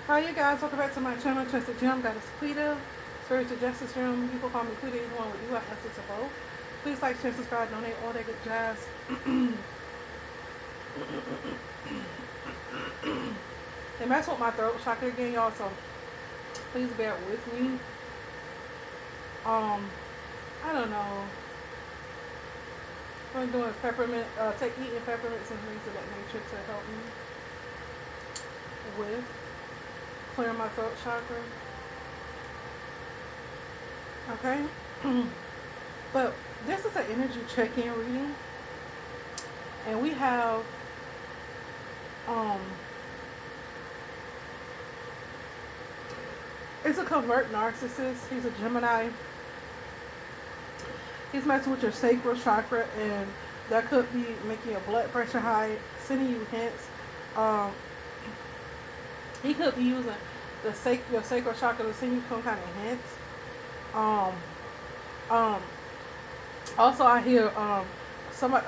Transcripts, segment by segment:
Hi, you guys. Welcome back to my channel, Trusted Gem. That is Quita. Spiritual Justice Room. People call me Quita. Either one with you. I answer to both. Please like, share, subscribe, donate, all that good jazz. It messed with my throat chakra again, y'all. So please bear with me. I don't know. What I'm doing is peppermint. Take eating peppermints and things of that nature to help me with clearing my throat chakra. Okay. But this is an energy check-in reading, and we have um it's a covert narcissist. He's a Gemini. He's messing with your sacral chakra, and that could be making your blood pressure high, sending you hints. Um, he could be using your sacral chakra to send you some kind of hints. Um, um, Also, I hear somebody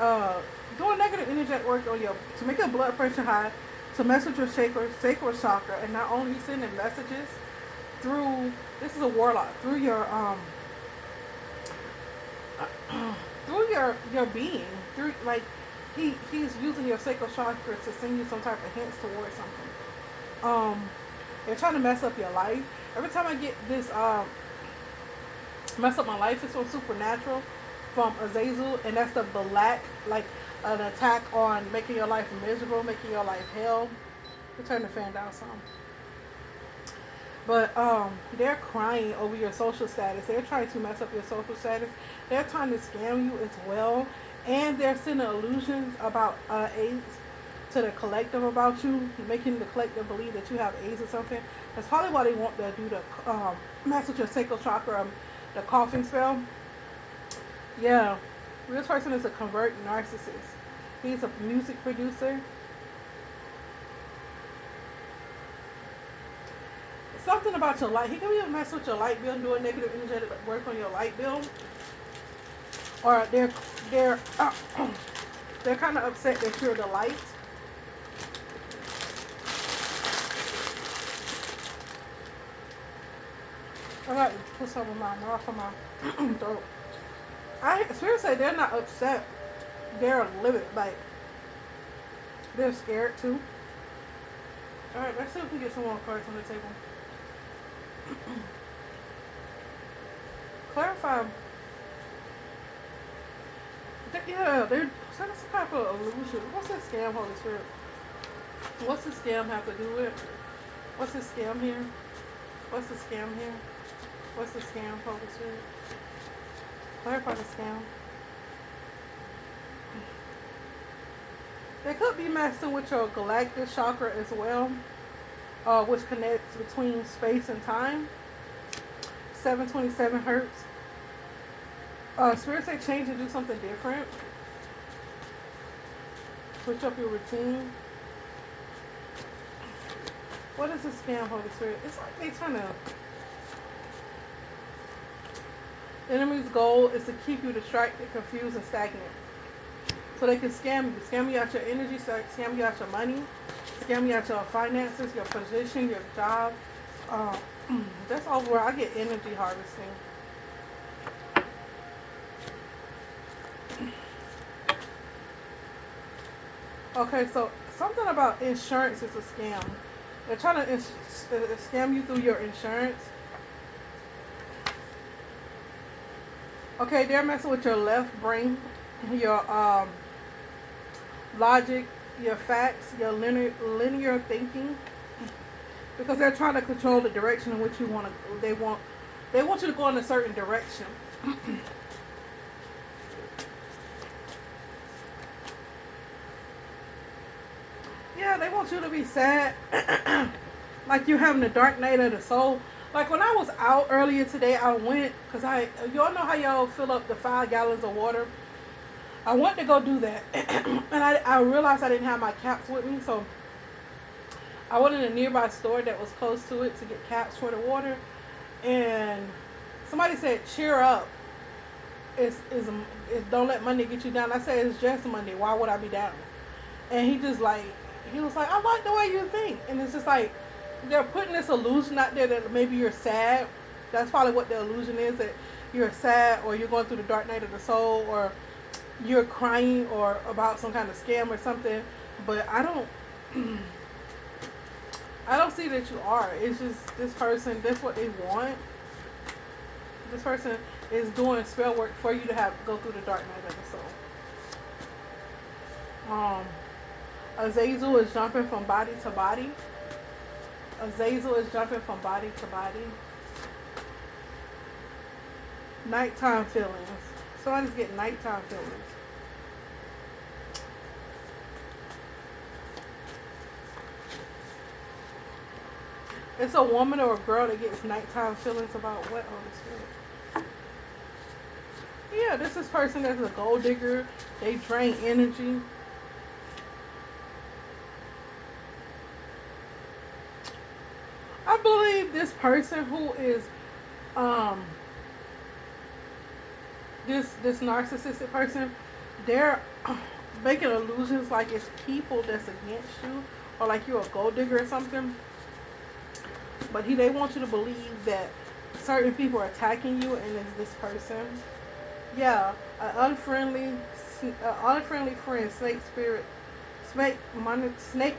doing negative energetic work on your to make your blood pressure high, to mess with your sacral chakra, and not only he's sending messages through. This is a warlock through your through your being, through like he's using your sacral chakra to send you some type of hints towards something. They're trying to mess up your life. Every time I get this mess up my life, it's on Supernatural from Azazel, and that's the black, like an attack on making your life miserable, making your life hell. We'll turn the fan down some. But they're crying over your social status. They're trying to mess up your social status. They're trying to scam you as well, and they're sending illusions about AIDS to the collective about you, making the collective believe that you have AIDS or something. That's probably why they want to do the mess with your sacral chakra, the coughing spell. Yeah, this person is a convert narcissist. He's a music producer. Something about your light. He can be mess with your light bill, doing negative energetic work on your light bill, or they're they're kind of upset that you're the light. I got to put some of my mouth on my throat. I seriously, they're not upset. They're livid. Like they're scared too. All right, let's see if we can get some more cards on the table. Clarify. Yeah, they're some type of illusion. What's this scam, Holy Spirit? What's the scam have to do with? What's the scam here? What's the scam here? What's the scam, Holy Spirit? Clarify the scam. They could be messing with your galactic chakra as well, which connects between space and time. 727 hertz. Spirit say change and do something different. Switch up your routine. What is the scam, Holy Spirit? It's like they trying to. The enemy's goal is to keep you distracted, confused, and stagnant. So they can scam you out your energy, scam you out your money, scam you out your finances, your position, your job. Uh, that's all where I get energy harvesting. Okay, so something about insurance is a scam. They're trying to scam you through your insurance. Okay, they're messing with your left brain, your logic, your facts, your linear thinking, because they're trying to control the direction in which you want to. They want you to go in a certain direction. Yeah, they want you to be sad, like you're having the dark night of the soul. Like when I was out earlier today, I went because y'all know how y'all fill up the 5 gallons of water. I went to go do that, and I realized I didn't have my caps with me, so I went in a nearby store that was close to it to get caps for the water, and somebody said, "Cheer up! It's don't let Monday get you down." I said, "It's just Monday. Why would I be down?" And he was like, "I like the way you think," and it's just like they're putting this illusion out there that maybe you're sad. That's probably what the illusion is, that you're sad or you're going through the dark night of the soul or you're crying or about some kind of scam or something. But I don't I don't see that you are. It's just this person, that's what they want. This person is doing spell work for you to have go through the dark night of the soul. Azazel is jumping from body to body. Azazel is jumping from body to body. Nighttime feelings. Somebody's getting nighttime feelings. It's a woman or a girl that gets nighttime feelings about what? Holy Spirit. Yeah, this is person that's a gold digger. They drain energy. I believe this person who is this narcissistic person, they're making illusions like it's people that's against you or like you're a gold digger or something. But they want you to believe that certain people are attacking you and it's this person. Yeah, an unfriendly friend, snake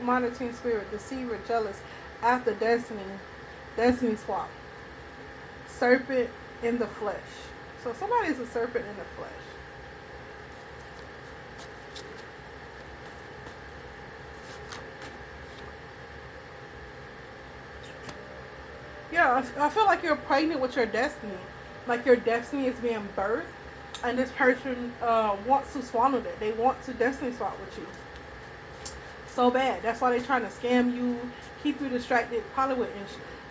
monitoring spirit, deceiver, jealous, after destiny swap, serpent in the flesh. So somebody's a serpent in the flesh. Yeah, I feel like you're pregnant with your destiny. Like your destiny is being birthed, and this person wants to swallow that. They want to destiny swap with you so bad. That's why they're trying to scam you, keep you distracted, probably with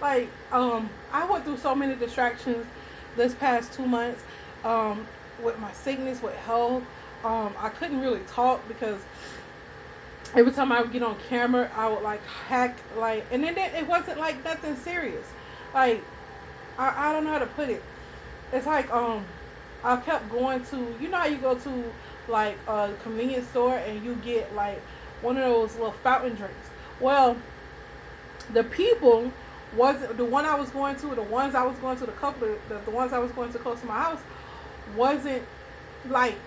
like I went through so many distractions this past 2 months with my sickness, with health. I couldn't really talk because every time I would get on camera, I would like hack, like, and then it wasn't like nothing serious. Like I don't know how to put it. It's like I kept going to, you know how you go to like a convenience store and you get like one of those little fountain drinks. Well, the people wasn't the one I was going to, the ones I was going to, the ones I was going to close to my house wasn't like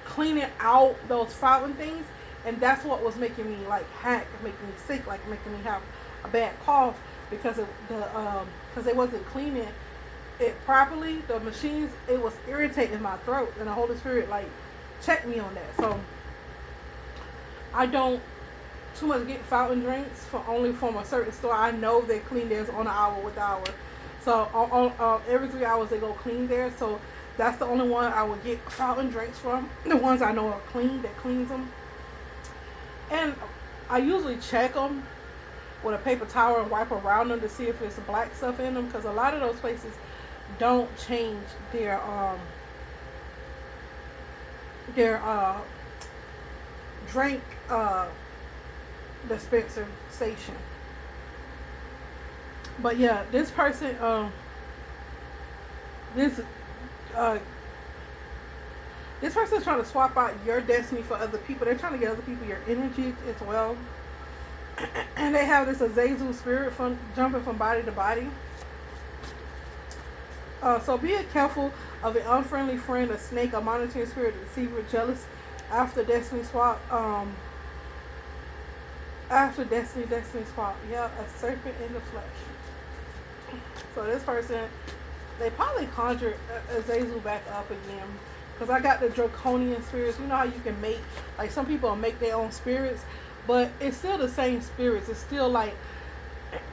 cleaning out those fountain things, and that's what was making me like hack, making me sick, like making me have a bad cough because of because they wasn't cleaning it properly. The machines, it was irritating my throat, and the Holy Spirit like checked me on that. So I don't too much get fountain drinks only from a certain store. I know they clean theirs on an hour with the hour. So every 3 hours they go clean theirs. So that's the only one I would get fountain drinks from. The ones I know are clean, that cleans them. And I usually check them with a paper towel and wipe around them to see if there's black stuff in them, because a lot of those places don't change their drink dispenser station. But yeah, this person this person's trying to swap out your destiny for other people. They're trying to get other people your energy as well. And they have this Azazel spirit from jumping from body to body. So be careful of an unfriendly friend, a snake, a monitoring spirit, a deceiver, jealous, after destiny swap. After destiny swap. Yeah, a serpent in the flesh. So this person, they probably conjured Azazel back up again. Because I got the draconian spirits. You know how you can make, like some people make their own spirits, but it's still the same spirits. It's still like,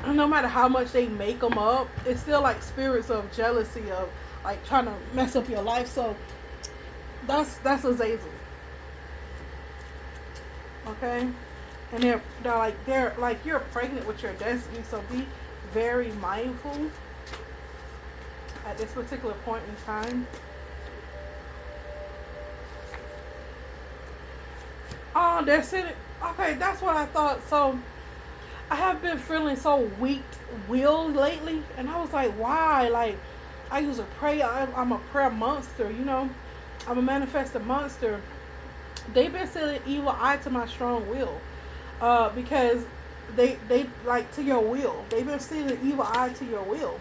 no matter how much they make them up, it's still like spirits of jealousy, of like trying to mess up your life. So that's Azazel. Okay? And they're like you're pregnant with your destiny, so be very mindful at this particular point in time. Oh, that's it. Okay, that's what I thought. So I have been feeling so weak-willed lately, and I was like, why? Like, I usually pray. I'm a prayer monster, you know. I'm a manifested monster. They've been saying evil eye to my strong will, because they like to your will. They've been seeing an evil eye to your will,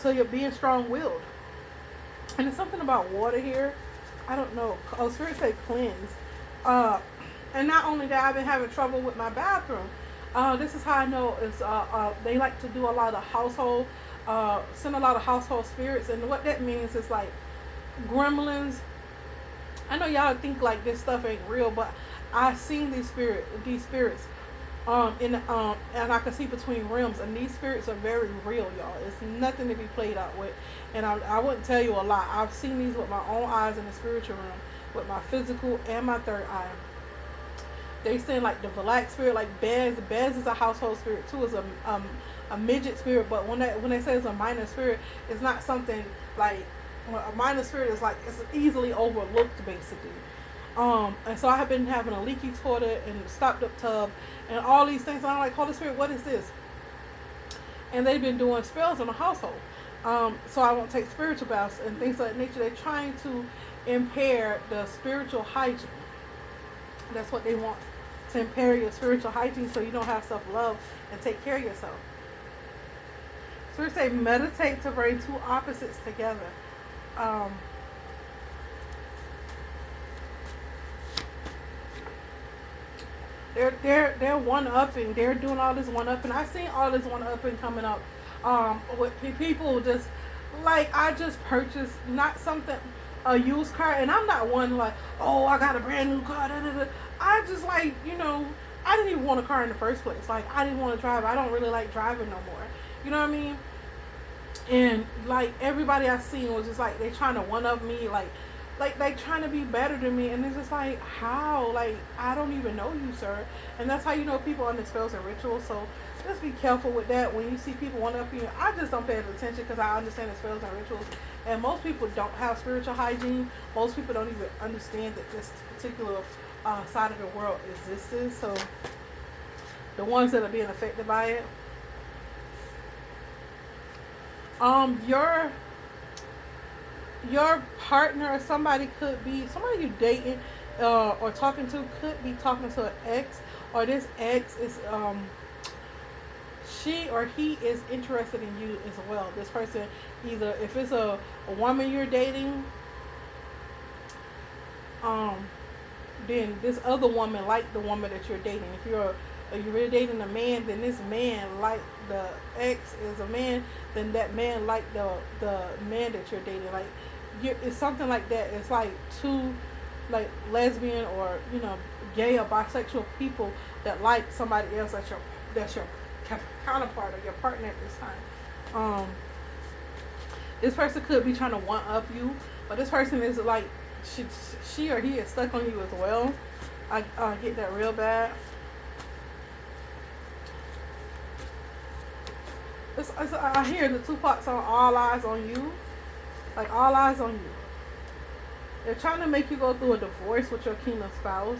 to your being strong willed. And it's something about water here. I don't know. Oh, spirit say cleanse. Uh, and not only that, I've been having trouble with my bathroom. This is how I know is they like to do a lot of household, send a lot of household spirits, and what that means is like gremlins. I know y'all think like this stuff ain't real, but I've seen these spirits, and I can see between realms, and these spirits are very real, y'all. It's nothing to be played out with, and I wouldn't tell you a lot. I've seen these with my own eyes in the spiritual realm, with my physical and my third eye. They send like the black spirit, like Bez. Bez is a household spirit too. It's a midget spirit, but when they say it's a minor spirit, it's not something like a minor spirit is like it's easily overlooked basically. And so I have been having a leaky toilet and stopped up tub and all these things. And I'm like, Holy Spirit, what is this? And they've been doing spells in the household. So I won't take spiritual baths and things of that nature. They're trying to impair the spiritual hygiene. That's what they want, to impair your spiritual hygiene so you don't have self-love and take care of yourself. So we say meditate to bring two opposites together. They're one upping. They're doing all this one upping. I've seen all this one upping coming up. With people just like I just purchased not something a used car, and I'm not one like, oh, I got a brand new car. Da, da, da. I just like, I didn't even want a car in the first place. Like I didn't want to drive. I don't really like driving no more. You know what I mean? And like everybody I seen was just like they trying to one up me, like they trying to be better than me, and it's just like how, like I don't even know you, sir. And that's how you know people under spells and rituals. So just be careful with that when you see people one up you. I just don't pay attention because I understand the spells and rituals, and most people don't have spiritual hygiene. Most people don't even understand that this particular side of the world exists. So the ones that are being affected by it. Your partner or somebody could be somebody you dating or talking to, could be talking to an ex, or this ex is she or he is interested in you as well. This person, either if it's a woman you're dating, then this other woman like the woman that you're dating. If you're really dating a man, then this man like the ex is a man, then that man like the man that you're dating. Like it's something like that. It's like two like lesbian or gay or bisexual people that like somebody else that's your counterpart or your partner at this time. This person could be trying to one up you, but this person is like she or he is stuck on you as well. I get that real bad. I hear the two parts on all eyes on you, like all eyes on you. They're trying to make you go through a divorce with your kingdom spouse.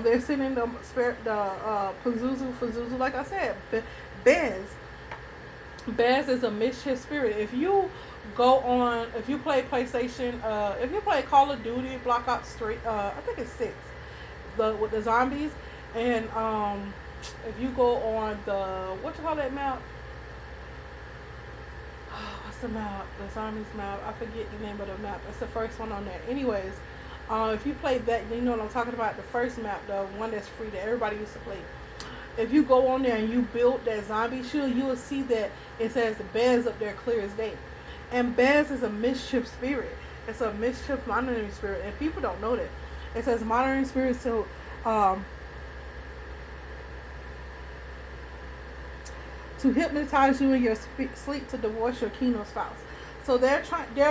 They're sending the spirit, the Pazuzu, like I said, Bez. Bez is a mischief spirit. If you play PlayStation, if you play Call of Duty, Black Ops 3, I think it's 6, with the zombies, and if you go on the, what you call that map? What's the map? The zombies map. I forget the name of the map. It's the first one on there. Anyways, if you play that, you know what I'm talking about. The first map, the one that's free that everybody used to play. If you go on there and you build that zombie shield, you will see that it says the Bez up there clear as day. And Bez is a mischief spirit. It's a mischief monitoring spirit, and people don't know that. It says monitoring spirit, so to hypnotize you in your sleep to divorce your kingdom spouse. So they're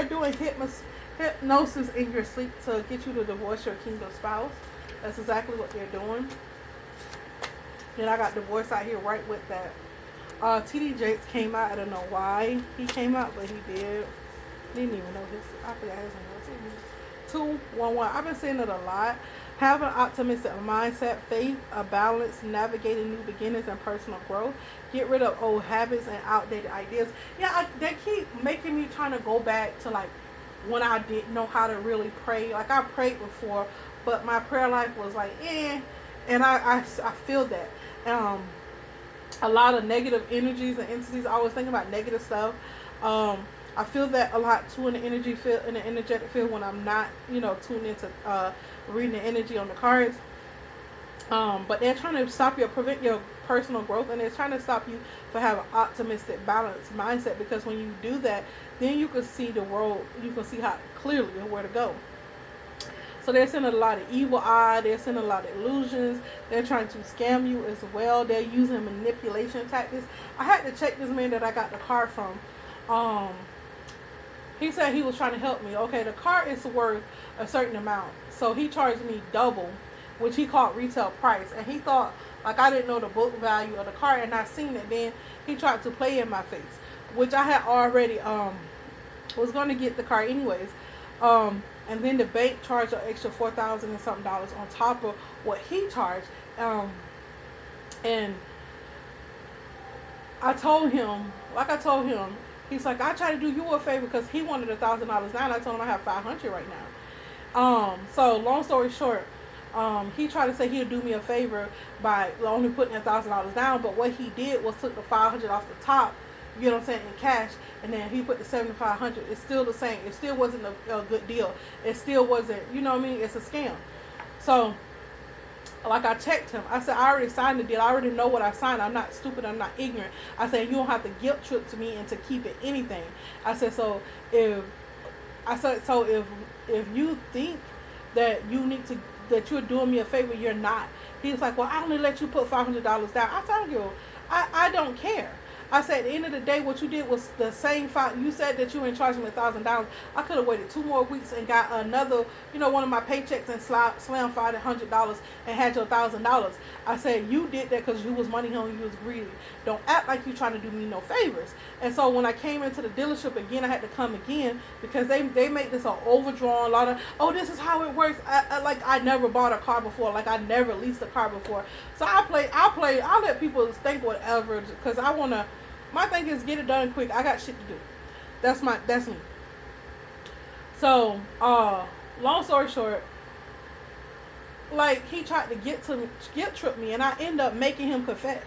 doing hypnosis in your sleep to get you to divorce your kingdom spouse. That's exactly what they're doing. Then I got divorced out here right with that. TD Jakes came out. I don't know why he came out, but he did. Didn't even know I forgot his name. 211. I've been saying it a lot. Have an optimistic mindset, faith, a balance, navigating new beginnings and personal growth. Get rid of old habits and outdated ideas. Yeah, they keep making me trying to go back to like when I didn't know how to really pray. Like I prayed before, but my prayer life was like, and I feel that. a lot of negative energies and entities. I always think about negative stuff. I feel that a lot too in the energy field, in the energetic field, when I'm not, tuned into reading the energy on the cards. But they're trying to stop you, prevent your personal growth, and they're trying to stop you from having an optimistic, balanced mindset. Because when you do that, then you can see the world. You can see how clearly and where to go. So they're sending a lot of evil eye. They're sending a lot of illusions. They're trying to scam you as well. They're using manipulation tactics. I had to check this man that I got the car from. He said he was trying to help me. Okay, the car is worth a certain amount. So he charged me double, which he called retail price. And he thought, like, I didn't know the book value of the car, and I seen it. Then he tried to play in my face, which I had already was going to get the car anyways. And then the bank charged an extra $4,000 and something dollars on top of what he charged. And I told him, he's like, I tried to do you a favor because he wanted $1,000 down. I told him I have $500 right now. So long story short, he tried to say he'd do me a favor by only putting $1,000 down, but what he did was took the $500 off the top, you know what I'm saying, in cash, and then he put the $7,500. It's still the same. It still wasn't a good deal. It still wasn't, you know what I mean? It's a scam. So, like, I checked him. I said, I already signed the deal. I already know what I signed. I'm not stupid. I'm not ignorant. I said, you don't have to guilt trip to me into keeping anything. I said, if you think that that you're doing me a favor, you're not. He was like, well, I only let you put $500 down. I said, I don't care. I said, at the end of the day, what you did was the same five. You said that you ain't charging me $1,000. I could have waited 2 more weeks and got another, one of my paychecks and slammed $500 and had your $1,000. I said, you did that because you was money hungry, you was greedy. Don't act like you trying to do me no favors. And so when I came into the dealership again, I had to come again because they make this an overdrawn lot of, oh, this is how it works. I never bought a car before. Like, I never leased a car before. So I let people think whatever because I want to. My thing is get it done quick. I got shit to do. That's me. So, long story short, like, he tried to guilt trip me, and I end up making him confess.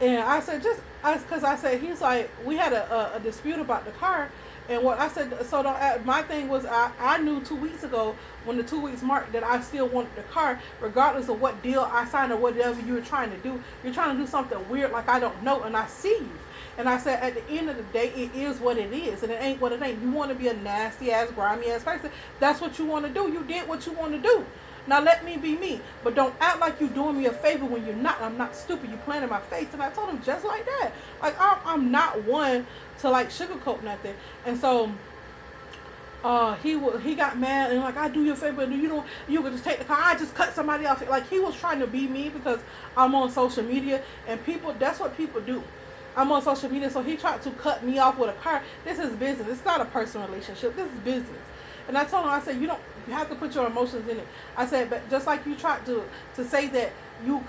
And I said, because I said, he's like, we had a dispute about the car, and what I said, so my thing was, I knew 2 weeks ago, when the 2 weeks marked, that I still wanted the car, regardless of what deal I signed or whatever you were trying to do. You're trying to do something weird like I don't know, and I see you. And I said, at the end of the day, it is what it is, and it ain't what it ain't. You want to be a nasty-ass, grimy-ass person. That's what you want to do. You did what you want to do. Now let me be me. But don't act like you're doing me a favor when you're not. I'm not stupid. You playing in my face. And I told him just like that. Like, I'm not one to, like, sugarcoat nothing. And so he got mad and like, I do you a favor, and you could just take the car. I just cut somebody off. Like, he was trying to be me because I'm on social media, and that's what people do. I'm on social media, so he tried to cut me off with a car. This is business. It's not a personal relationship. This is business. And I told him, I said, you have to put your emotions in it. I said, but just like you tried to say that you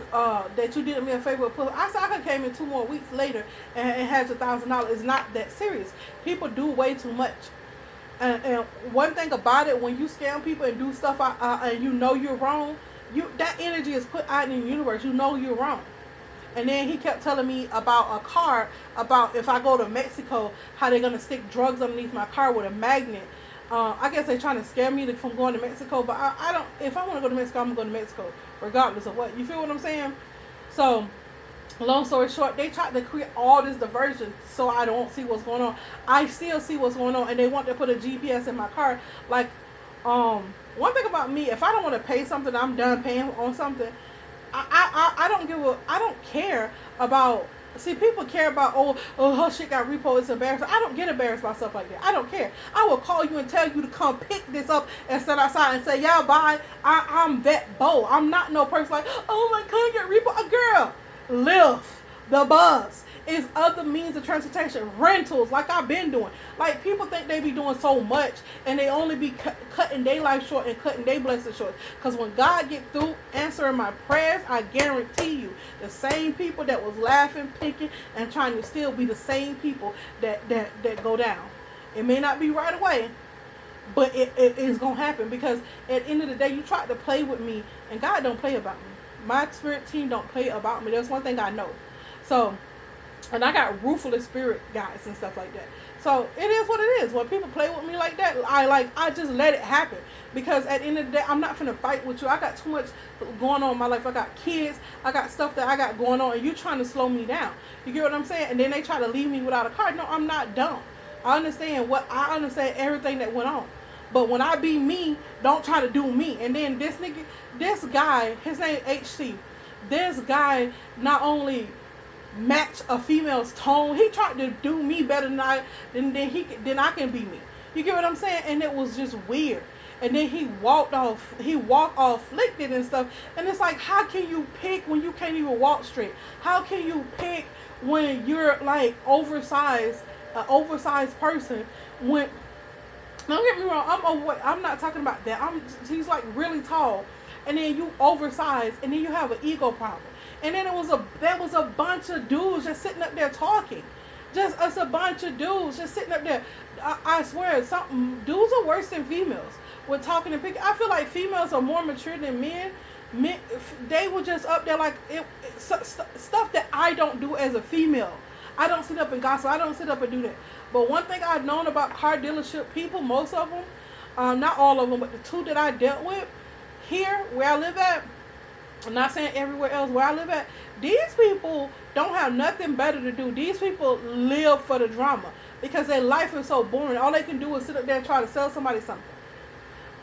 did me a favor. I said, I could came in 2 more weeks later and had your $1,000. It's not that serious. People do way too much. And one thing about it, when you scam people and do stuff and you know you're wrong, that energy is put out in the universe. You know you're wrong. And then he kept telling me about a car, about if I go to Mexico, how they're going to stick drugs underneath my car with a magnet. I guess they're trying to scare me from going to Mexico, but I don't, if I want to go to Mexico, I'm going to go to Mexico, regardless of what. You feel what I'm saying? So, long story short, they tried to create all this diversion so I don't see what's going on. I still see what's going on, and they want to put a GPS in my car. Like, one thing about me, if I don't want to pay something, I'm done paying on something. I don't care about. See, people care about, her shit got repo, it's embarrassing. I don't get embarrassed by stuff like that. I don't care. I will call you and tell you to come pick this up and sit outside and say, yeah, bye. I'm that bold. I'm not no person like, oh my God, get repo. Girl, live the buzz. It's other means of transportation, rentals, like I've been doing. Like, people think they be doing so much, and they only be cutting their life short and cutting their blessings short. Because when God get through answering my prayers, I guarantee you, the same people that was laughing, picking, and trying to still be the same people that go down. It may not be right away, but it is going to happen. Because at the end of the day, you tried to play with me, and God don't play about me. My spirit team don't play about me. That's one thing I know. So, and I got ruthless spirit guys and stuff like that. So it is what it is. When people play with me like that, I just let it happen. Because at the end of the day, I'm not finna fight with you. I got too much going on in my life. I got kids. I got stuff that I got going on, and you trying to slow me down. You get what I'm saying? And then they try to leave me without a car. No, I'm not dumb. I understand everything that went on. But when I be me, don't try to do me. And then this guy, his name HC. This guy not only match a female's tone. He tried to do me better than I can be me. You get what I'm saying? And it was just weird. And then he walked all flicked and stuff. And it's like, how can you pick when you can't even walk straight? How can you pick when you're like oversized, an oversized person? When, don't get me wrong, I'm not talking about that. He's like really tall, and then you oversized, and then you have an ego problem. And then there was a bunch of dudes just sitting up there talking. Just us a bunch of dudes just sitting up there. I swear, dudes are worse than females with talking and picking. I feel like females are more mature than men. They were just up there like stuff that I don't do as a female. I don't sit up and gossip. I don't sit up and do that. But one thing I've known about car dealership people, most of them, not all of them, but the two that I dealt with here where I live at, I'm not saying everywhere else where I live at, these people don't have nothing better to do. These people live for the drama because their life is so boring. All they can do is sit up there and try to sell somebody something.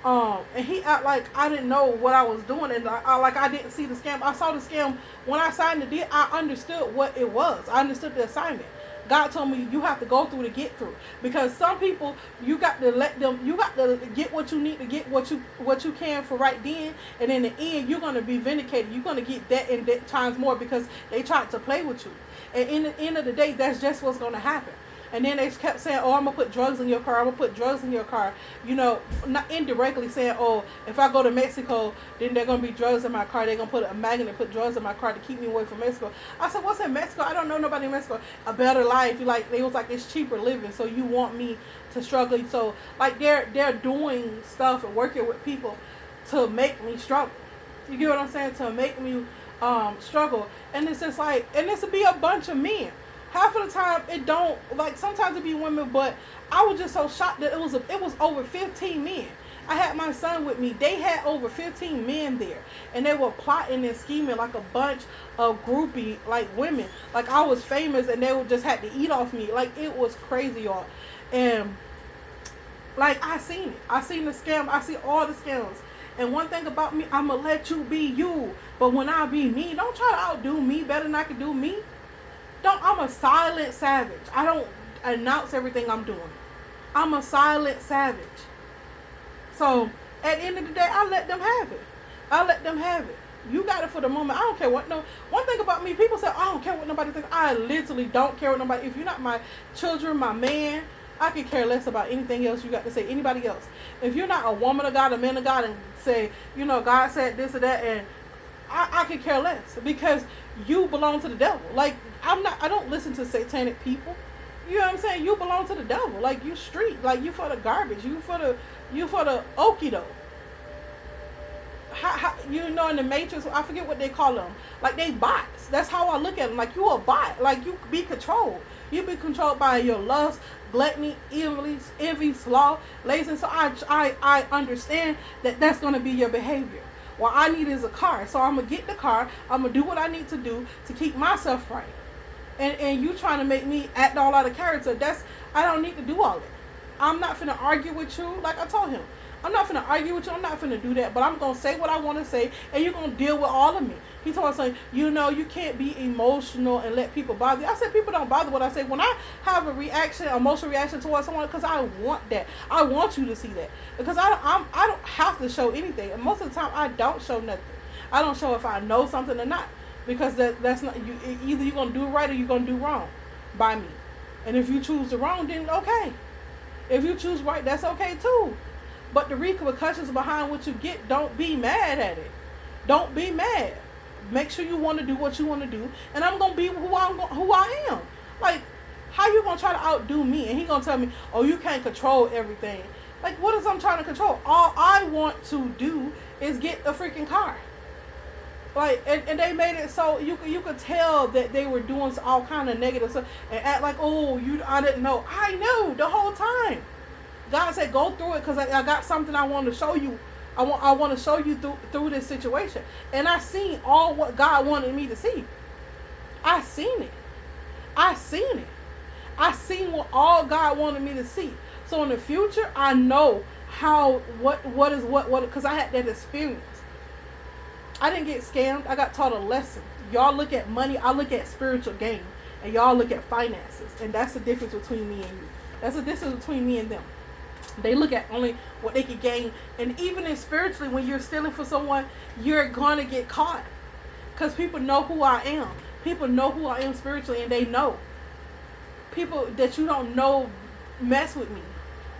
And he act like I didn't know what I was doing, and I didn't see the scam. I saw the scam when I signed the deal. I understood what it was. I understood the assignment. God told me you have to go through to get through, because some people you got to get what you need to get, what you can for right then, and in the end you're gonna be vindicated. You're gonna get that and that times more because they tried to play with you. And in the end of the day, that's just what's gonna happen. And then they kept saying, oh, I'm going to put drugs in your car. I'm going to put drugs in your car. You know, not indirectly saying, oh, if I go to Mexico, then they're going to be drugs in my car. They're going to put a magnet and put drugs in my car to keep me away from Mexico. I said, what's in Mexico? I don't know nobody in Mexico. A better life. They was like, it's cheaper living. So you want me to struggle. So, like, they're doing stuff and working with people to make me struggle. You get what I'm saying? To make me struggle. And it's just like, and this would be a bunch of men. Half of the time, it don't, like, sometimes it be women, but I was just so shocked that it was over 15 men. I had my son with me. They had over 15 men there, and they were plotting and scheming like a bunch of groupie, like, women. Like, I was famous, and they would just had to eat off me. Like, it was crazy, y'all. And, like, I seen it. I seen the scam. I see all the scams. And one thing about me, I'm going to let you be you. But when I be me, don't try to outdo me better than I can do me. I'm a silent savage. I don't announce everything I'm doing. I'm a silent savage. So at the end of the day, I let them have it. I let them have it. You got it for the moment. I don't care what one thing about me, people say, I don't care what nobody thinks. I literally don't care what nobody. If you're not my children, my man, I could care less about anything else you got to say. Anybody else. If you're not a woman of God, a man of God, and say, God said this or that, and I could care less, because you belong to the devil. Like, I don't listen to satanic people. You know what I'm saying? You belong to the devil. Like, you street. Like, you for the garbage. You for the okie doke. In the Matrix, I forget what they call them. Like, they bots. That's how I look at them. Like, you a bot. Like, you be controlled. You be controlled by your lust, gluttony, envy, sloth, laziness. So I understand that that's going to be your behavior. What I need is a car. So I'm going to get the car. I'm going to do what I need to do to keep myself right. And you trying to make me act all out of character. I don't need to do all that. I'm not finna argue with you. Like I told him, I'm not finna argue with you. I'm not finna do that. But I'm going to say what I want to say. And you're going to deal with all of me. He told us, like, you can't be emotional and let people bother you. I said, people don't bother what I say. When I have emotional reaction towards someone, because I want that. I want you to see that. Because I don't have to show anything. And most of the time, I don't show nothing. I don't show if I know something or not. Because that's not, either you're going to do right or you're going to do wrong by me. And if you choose the wrong, then okay. If you choose right, that's okay too. But the repercussions behind what you get, don't be mad at it. Don't be mad. Make sure you want to do what you want to do, and I'm gonna be who I am. Like, how you gonna try to outdo me? And he gonna tell me, oh, you can't control everything. Like, what is I'm trying to control? All I want to do is get the freaking car. Like, and they made it so you could tell that they were doing all kind of negative stuff and act like, oh, I didn't know. I knew the whole time. God said, go through it because I got something I want to show you. I want to show you through this situation. And I seen all what God wanted me to see. I seen it. I seen it. I seen what all God wanted me to see. So in the future, I know how what because I had that experience. I didn't get scammed. I got taught a lesson. Y'all look at money. I look at spiritual gain. And y'all look at finances. And that's the difference between me and you. That's the difference between me and them. They look at only what they can gain. And even in spiritually, when you're stealing for someone, you're going to get caught. Because people know who I am. People know who I am spiritually, and they know. People that you don't know mess with me.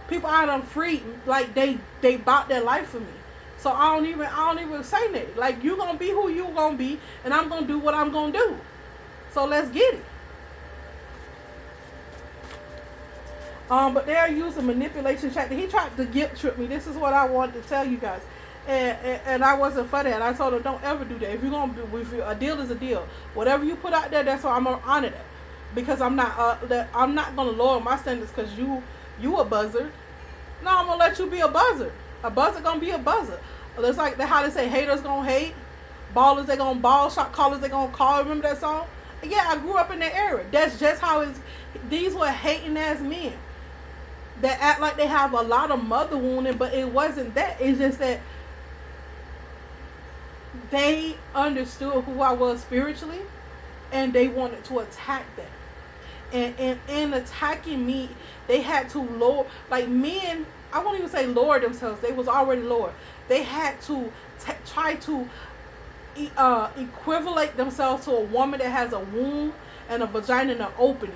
People I done free, like they bought their life for me. So I don't even say that. Like, you gonna be who you gonna be, and I'm gonna do what I'm gonna do. So let's get it. But they're using manipulation tactics. He tried to guilt trip me. This is what I wanted to tell you guys. And I wasn't for that. I told him, don't ever do that. If you're gonna be, a deal is a deal. Whatever you put out there, that's what I'm gonna honor that. Because I'm not gonna lower my standards because you a buzzard. No, I'm gonna let you be a buzzard. A buzzard gonna be a buzzard. It's like how they say haters gonna hate, ballers they gonna ball, shot callers they gonna call. Remember that song? Yeah, I grew up in that era. That's just how it's. These were hating ass men that act like they have a lot of mother wounding, but it wasn't that. It's just that they understood who I was spiritually, and they wanted to attack that. And in attacking me, they had to lower, like men, I won't even say lower themselves. They was already lower. They had to try to equivalent themselves to a woman that has a womb and a vagina and an opening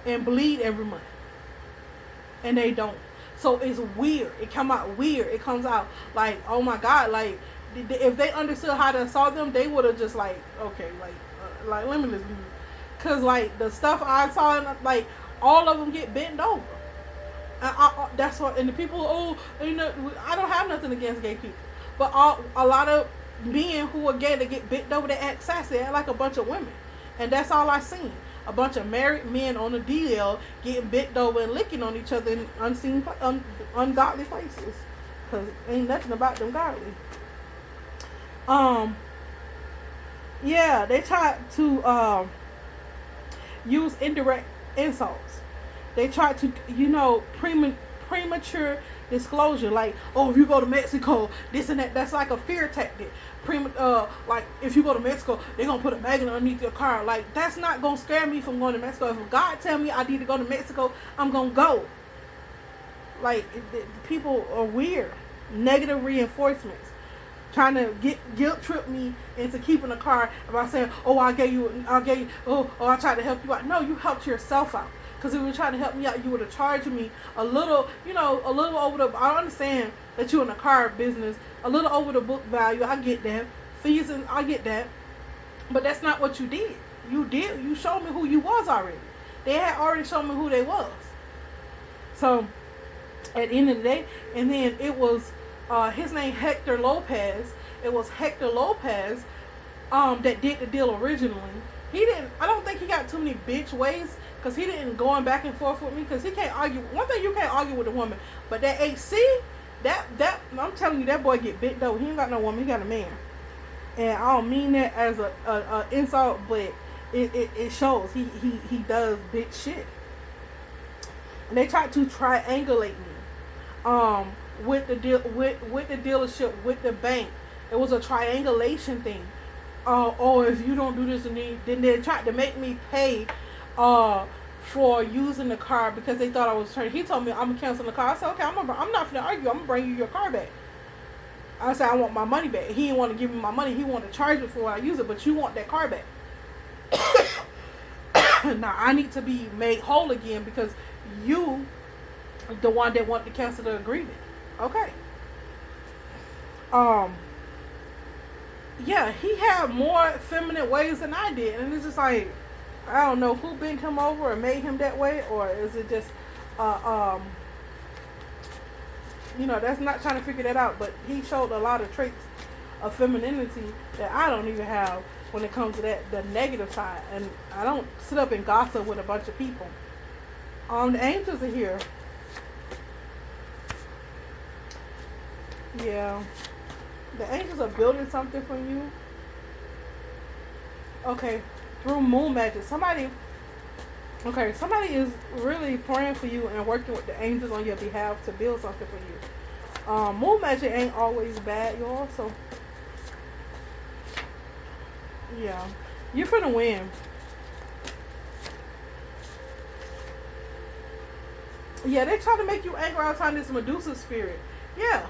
and bleed every month. And they don't. So it's weird. It come out weird. It comes out like, oh my God, like, if they understood how to assault them, they would have just like, okay, like limitless. Cause like the stuff I saw, like all of them get bent over. And that's what. And the people, I don't have nothing against gay people, but a lot of men who are gay, they get bent over. They act sassy, they act like a bunch of women, and that's all I seen. A bunch of married men on the DL getting bent over and licking on each other in unseen, ungodly places. Cause ain't nothing about them godly. Yeah, they tried to use indirect insults. They tried to, premature disclosure, like, oh, if you go to Mexico, this and that. That's like a fear tactic. Like, if you go to Mexico, they're gonna put a magnet underneath your car. Like, that's not gonna scare me from going to Mexico. If God tell me I need to go to Mexico, I'm gonna go. Like, people are weird. Negative reinforcements. Trying to guilt trip me into keeping a car by saying, oh, I gave you, I tried to help you out. No, you helped yourself out. Because if you were trying to help me out, you would have charged me a little over the, I understand that you're in the car business, a little over the book value. I get that. Fees, and I get that. But that's not what you did. You showed me who you was already. They had already shown me who they was. So, at the end of the day, and then it was, his name Hector Lopez. It was Hector Lopez that did the deal originally. I don't think he got too many bitch ways, because he didn't going back and forth with me, because he can't argue. One thing, you can't argue with a woman, but that HC, that I'm telling you, that boy get bent over. He ain't got no woman, he got a man. And I don't mean that as a insult, but it shows he does bitch shit. And they tried to triangulate me. With the deal, with the dealership, with the bank. It was a triangulation thing. If you don't do this, and then they tried to make me pay for using the car because they thought I was trying. He told me I'm gonna cancel the car. I said, okay, I'm not gonna argue. I'm gonna bring you your car back. I said I want my money back. He didn't want to give me my money. He wanted to charge me for when I use it, but you want that car back. Now I need to be made whole again because you, the one that wanted to cancel the agreement. Okay. Yeah, he had more feminine ways than I did, and it's just like, I don't know who bent him over or made him that way, or is it just, that's not trying to figure that out. But he showed a lot of traits of femininity that I don't even have when it comes to that, the negative side. And I don't sit up and gossip with a bunch of people. The angels are here. Yeah. The angels are building something for you. Okay. Through moon magic. Somebody is really praying for you and working with the angels on your behalf to build something for you. Moon magic ain't always bad, y'all. So, yeah. You're finna win. Yeah, they try to make you angry all the time. This Medusa spirit. Yeah.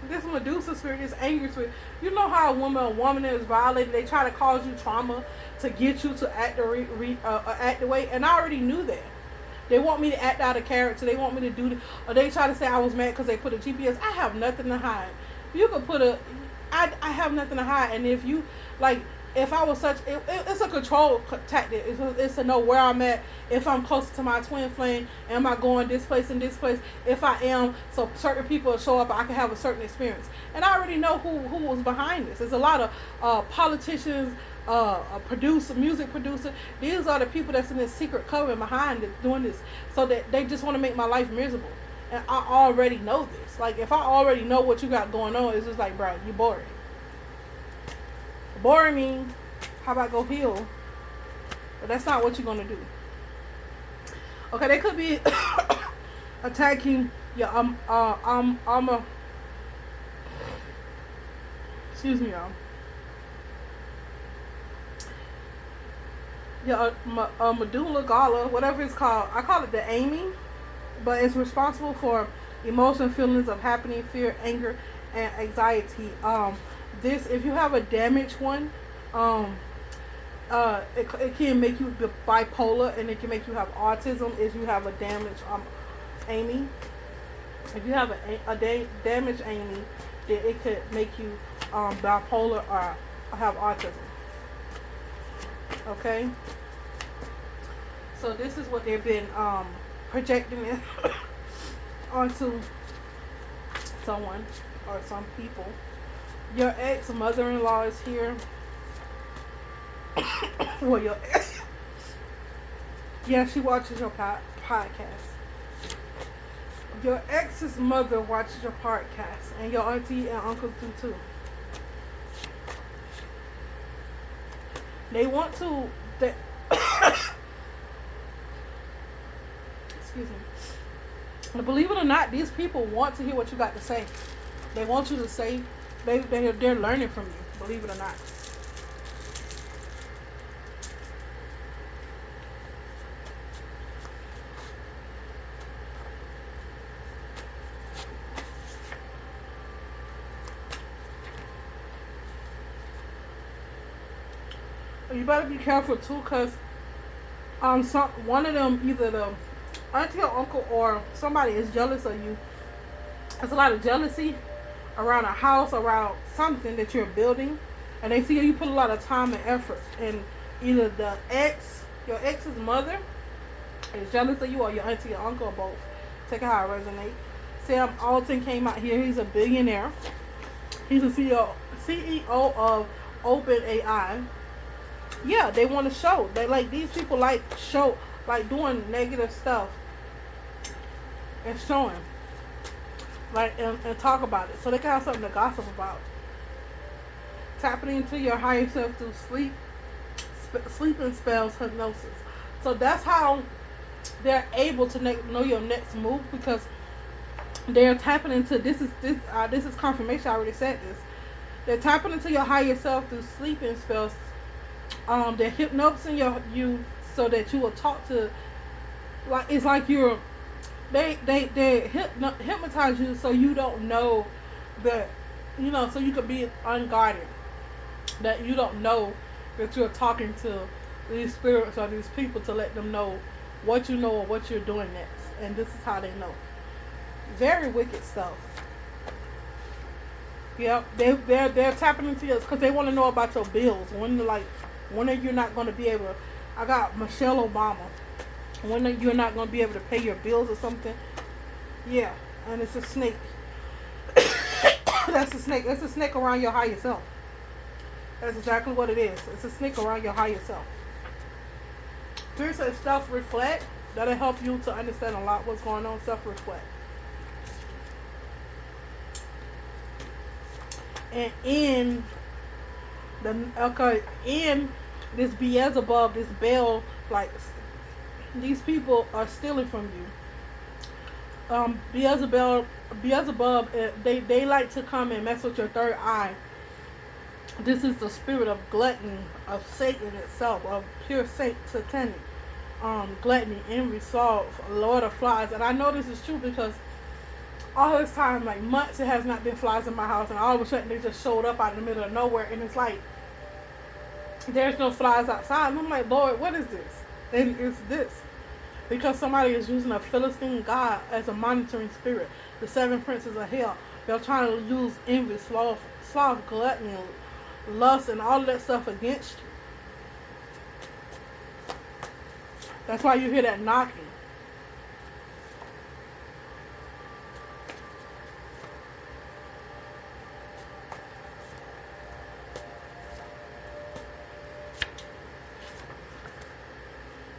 This Medusa spirit, this angry spirit. You know how a woman is violated. They try to cause you trauma to get you to act the way. And I already knew that. They want me to act out of character. They want me to do, or they try to say I was mad because they put a GPS. I have nothing to hide. You could put I have nothing to hide. And if you, like, if I was it's a control tactic. It's to know where I'm at. If I'm close to my twin flame, am I going this place and this place? If I am, so certain people will show up, I can have a certain experience. And I already know who was behind this. There's a lot of politicians, music producer. These are the people that's in this secret coven behind it, doing this, so that they just want to make my life miserable. And I already know this. Like, if I already know what you got going on, it's just like, bro, you boring. Boring me. How about go heal? But that's not what you're gonna do. Okay, they could be attacking your excuse me, y'all. Your medulla gala, whatever it's called. I call it the Amy, but it's responsible for emotion, feelings of happening, fear, anger, and anxiety. This, if you have a damaged one, it can make you bipolar, and it can make you have autism if you have a damaged Amy. If you have a damaged Amy, then it could make you bipolar or have autism. Okay, so this is what they've been projecting it onto someone or some people. Your ex-mother-in-law is here. Well, your ex, yeah, she watches your podcast. Your ex's mother watches your podcast, and your auntie and uncle do too. They want to. Excuse me. But believe it or not, these people want to hear what you got to say. They want you to say. They're learning from you. Believe it or not. You better be careful too, cause one of them, either the auntie or uncle or somebody, is jealous of you. There's a lot of jealousy around a house, around something that you're building, and they see you put a lot of time and effort. And either your ex's mother is jealous of you, or your auntie or uncle, or both. Take it how it resonates. Sam Alton came out here. He's a billionaire. He's the CEO of OpenAI. Yeah, they want to show. They like, these people like doing negative stuff and showing, like, and talk about it, so they can have something to gossip about. Tapping into your higher self through sleeping spells, hypnosis. So that's how they're able to know your next move, because they're tapping into this is confirmation. I already said this. They're tapping into your higher self through sleeping spells. They're hypnotising you so that you will talk to, like, it's like they hypnotize you so you don't know that, so you could be unguarded, that you don't know that you're talking to these spirits or these people, to let them know what you know or what you're doing next. And this is how they know. Very wicked stuff. Yep, they're tapping into you because they want to know about your bills. When are you not going to be able to, I got Michelle Obama. When are you not going to be able to pay your bills or something? Yeah, and it's a snake. That's a snake. That's a snake around your higher self. That's exactly what it is. It's a snake around your higher self. Here says self-reflect. That'll help you to understand a lot what's going on. Self-reflect. And in this Beelzebub, this Bell, like these people are stealing from you. Beelzebub, they like to come and mess with your third eye. This is the spirit of gluttony, of Satan itself, of pure satanic gluttony, envy, sloth, lord of flies. And I know this is true because all this time, like months, it has not been flies in my house, and all of a sudden they just showed up out of the middle of nowhere, and it's like there's no flies outside. And I'm like, Lord, what is this? And it's this. Because somebody is using a Philistine god as a monitoring spirit. The seven princes of hell. They're trying to use envy, sloth, gluttony, lust, and all of that stuff against you. That's why you hear that knocking.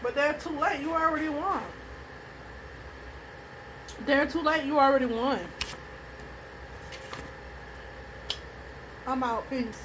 But they're too late. You already won. They're too late. You already won. I'm out. Peace.